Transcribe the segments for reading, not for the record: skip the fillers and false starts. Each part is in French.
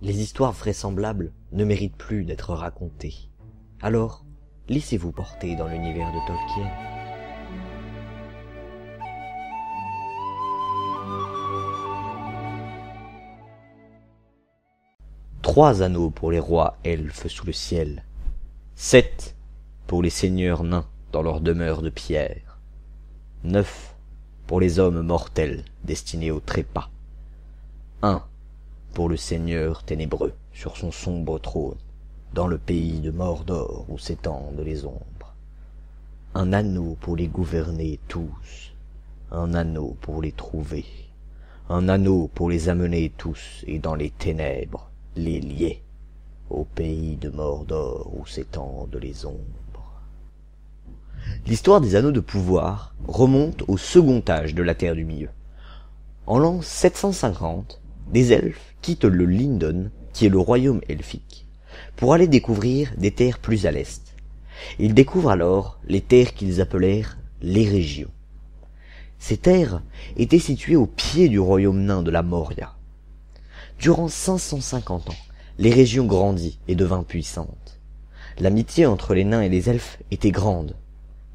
Les histoires vraisemblables ne méritent plus d'être racontées. Alors, laissez-vous porter dans l'univers de Tolkien. Trois anneaux pour les rois elfes sous le ciel. 7 pour les seigneurs nains dans leur demeure de pierre. 9 pour les hommes mortels destinés au trépas. 1 pour le seigneur ténébreux sur son sombre trône, dans le pays de Mordor où s'étendent les ombres. Un anneau pour les gouverner tous, un anneau pour les trouver, un anneau pour les amener tous et dans les ténèbres les lier, au pays de Mordor où s'étendent les ombres. L'histoire des anneaux de pouvoir remonte au second âge de la Terre du Milieu. En l'an 750, des elfes quittent le Lindon, qui est le royaume elfique, pour aller découvrir des terres plus à l'est. Ils découvrent alors les terres qu'ils appelèrent les régions. Ces terres étaient situées au pied du royaume nain de la Moria. Durant 550 ans, les régions grandit et devint puissantes. L'amitié entre les nains et les elfes était grande,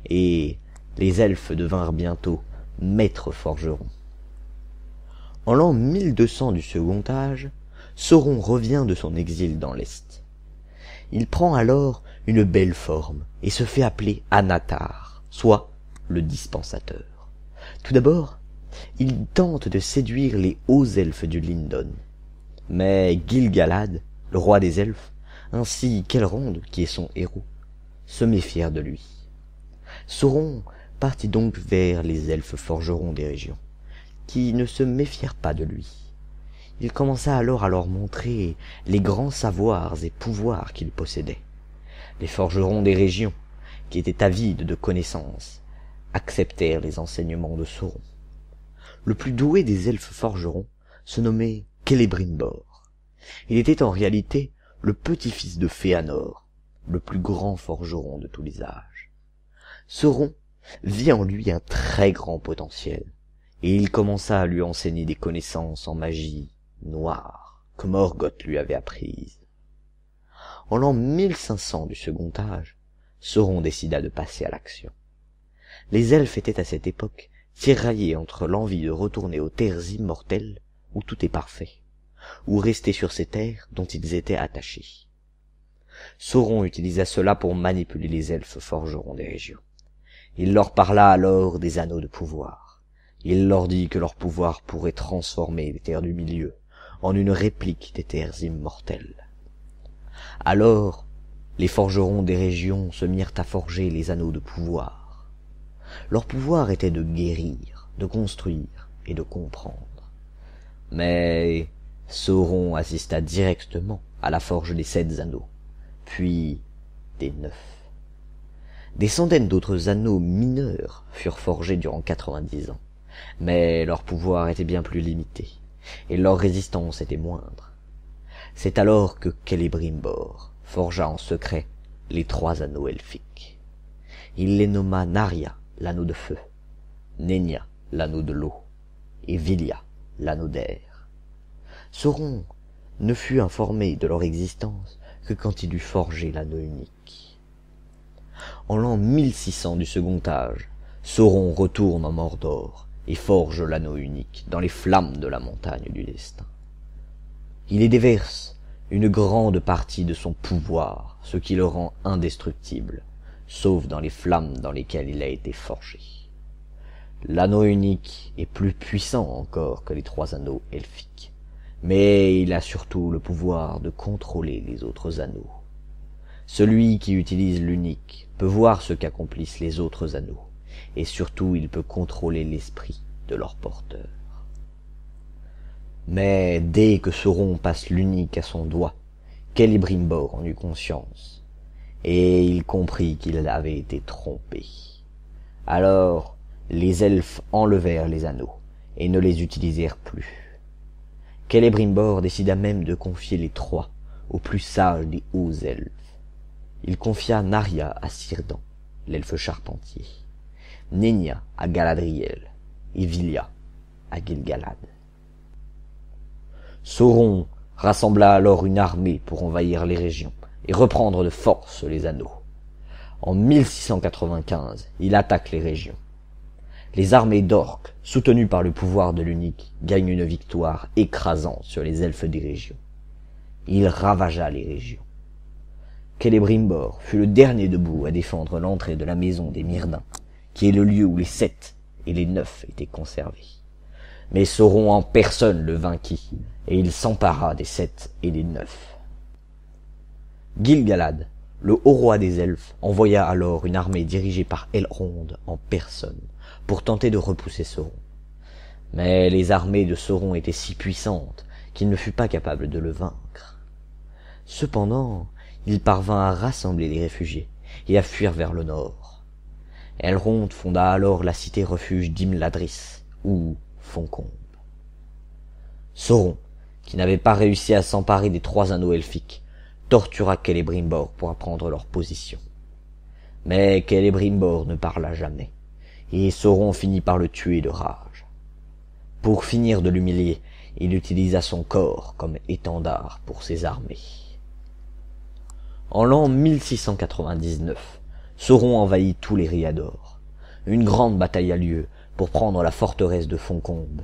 et les elfes devinrent bientôt maîtres forgerons. En l'an 1200 du second âge, Sauron revient de son exil dans l'Est. Il prend alors une belle forme et se fait appeler Anatar, soit le dispensateur. Tout d'abord, il tente de séduire les hauts elfes du Lindon. Mais Gil-galad, le roi des elfes, ainsi qu'Elrond, qui est son héros, se méfièrent de lui. Sauron partit donc vers les elfes forgerons des régions, qui ne se méfièrent pas de lui. Il commença alors à leur montrer les grands savoirs et pouvoirs qu'il possédait. Les forgerons des régions, qui étaient avides de connaissances, acceptèrent les enseignements de Sauron. Le plus doué des elfes forgerons se nommait Celebrimbor. Il était en réalité le petit-fils de Féanor, le plus grand forgeron de tous les âges. Sauron vit en lui un très grand potentiel, et il commença à lui enseigner des connaissances en magie noire que Morgoth lui avait apprises. En l'an 1500 du second âge, Sauron décida de passer à l'action. Les elfes étaient à cette époque tiraillés entre l'envie de retourner aux terres immortelles où tout est parfait, ou rester sur ces terres dont ils étaient attachés. Sauron utilisa cela pour manipuler les elfes forgerons des régions. Il leur parla alors des anneaux de pouvoir. Il leur dit que leur pouvoir pourrait transformer les terres du milieu en une réplique des terres immortelles. Alors, les forgerons des régions se mirent à forger les anneaux de pouvoir. Leur pouvoir était de guérir, de construire et de comprendre. Mais Sauron assista directement à la forge des 7 anneaux, puis des 9. Des centaines d'autres anneaux mineurs furent forgés durant 90 ans, mais leur pouvoir était bien plus limité, et leur résistance était moindre. C'est alors que Celebrimbor forgea en secret les 3 anneaux elfiques. Il les nomma Narya, l'anneau de feu, Nenya, l'anneau de l'eau, et Vilya, l'anneau d'air. Sauron ne fut informé de leur existence que quand il eut forgé l'anneau unique. En l'an 1600 du second âge, Sauron retourne en Mordor et forge l'anneau unique dans les flammes de la montagne du destin. Il y déverse une grande partie de son pouvoir, ce qui le rend indestructible, sauf dans les flammes dans lesquelles il a été forgé. L'anneau unique est plus puissant encore que les 3 anneaux elfiques, mais il a surtout le pouvoir de contrôler les autres anneaux. Celui qui utilise l'unique peut voir ce qu'accomplissent les autres anneaux, et surtout il peut contrôler l'esprit de leur porteur. Mais dès que Sauron passe l'unique à son doigt, Celebrimbor en eut conscience, et il comprit qu'il avait été trompé. Alors, les elfes enlevèrent les anneaux, et ne les utilisèrent plus. Celebrimbor décida même de confier les 3 aux plus sages des hauts elfes. Il confia Narya à Círdan, l'elfe charpentier, Nenya à Galadriel, et Vilya à Gil-galad. Sauron rassembla alors une armée pour envahir les régions et reprendre de force les anneaux. En 1695, il attaque les régions. Les armées d'orques, soutenues par le pouvoir de l'Unique, gagnent une victoire écrasante sur les elfes des régions. Il ravagea les régions. Celebrimbor fut le dernier debout à défendre l'entrée de la maison des Myrdins, qui est le lieu où les 7 et les 9 étaient conservés. Mais Sauron en personne le vainquit, et il s'empara des 7 et des 9. Gil-galad, le haut roi des elfes, envoya alors une armée dirigée par Elrond en personne, pour tenter de repousser Sauron. Mais les armées de Sauron étaient si puissantes qu'il ne fut pas capable de le vaincre. Cependant, il parvint à rassembler les réfugiés et à fuir vers le nord. Elrond fonda alors la cité-refuge d'Imladris, ou Foncombe. Sauron, qui n'avait pas réussi à s'emparer des 3 anneaux elfiques, tortura Celebrimbor pour apprendre leur position. Mais Celebrimbor ne parla jamais, et Sauron finit par le tuer de rage. Pour finir de l'humilier, il utilisa son corps comme étendard pour ses armées. En l'an 1699, Sauron envahit tous les Rhiador. Une grande bataille a lieu pour prendre la forteresse de Foncombe,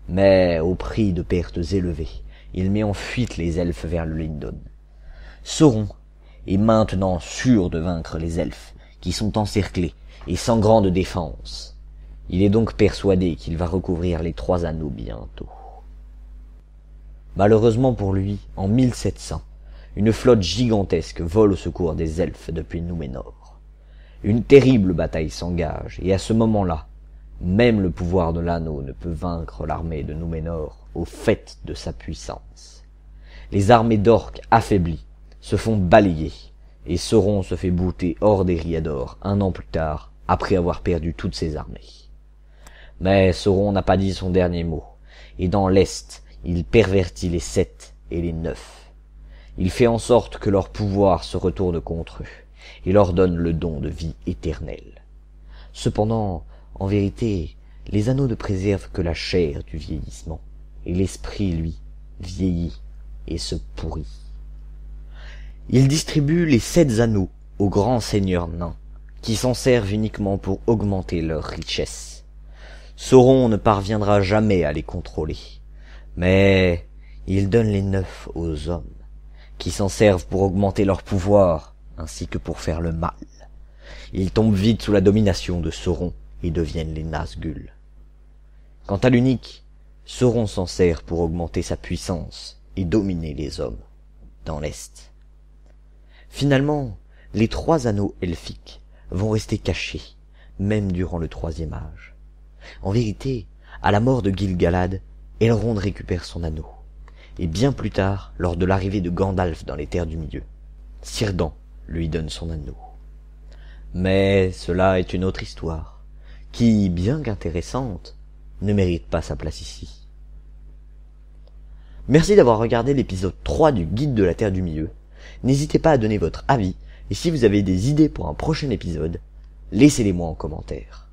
mais au prix de pertes élevées, il met en fuite les elfes vers le Lindon. Sauron est maintenant sûr de vaincre les elfes, qui sont encerclés et sans grande défense. Il est donc persuadé qu'il va recouvrir les 3 anneaux bientôt. Malheureusement pour lui, en 1700, une flotte gigantesque vole au secours des elfes depuis Númenor. Une terrible bataille s'engage, et à ce moment-là, même le pouvoir de l'anneau ne peut vaincre l'armée de Númenor au fait de sa puissance. Les armées d'orques affaiblies se font balayer, et Sauron se fait bouter hors des Rhiador 1 an plus tard, après avoir perdu toutes ses armées. Mais Sauron n'a pas dit son dernier mot, et dans l'Est, il pervertit les 7 et les 9. Il fait en sorte que leur pouvoir se retourne contre eux, et leur donne le don de vie éternelle. Cependant, en vérité, les anneaux ne préservent que la chair du vieillissement, et l'esprit, lui, vieillit et se pourrit. Il distribue les 7 anneaux aux grands seigneurs nains, qui s'en servent uniquement pour augmenter leur richesse. Sauron ne parviendra jamais à les contrôler, mais il donne les 9 aux hommes, qui s'en servent pour augmenter leur pouvoir, ainsi que pour faire le mal. Ils tombent vite sous la domination de Sauron et deviennent les Nazgûl. Quant à l'Unique, Sauron s'en sert pour augmenter sa puissance et dominer les hommes dans l'Est. Finalement, les 3 anneaux elfiques vont rester cachés, même durant le 3e âge. En vérité, à la mort de Gil-galad, Elrond récupère son anneau, et bien plus tard, lors de l'arrivée de Gandalf dans les terres du milieu, Círdan lui donne son anneau. Mais cela est une autre histoire, qui, bien qu'intéressante, ne mérite pas sa place ici. Merci d'avoir regardé l'épisode 3 du Guide de la Terre du Milieu. N'hésitez pas à donner votre avis, et si vous avez des idées pour un prochain épisode, laissez-les moi en commentaire.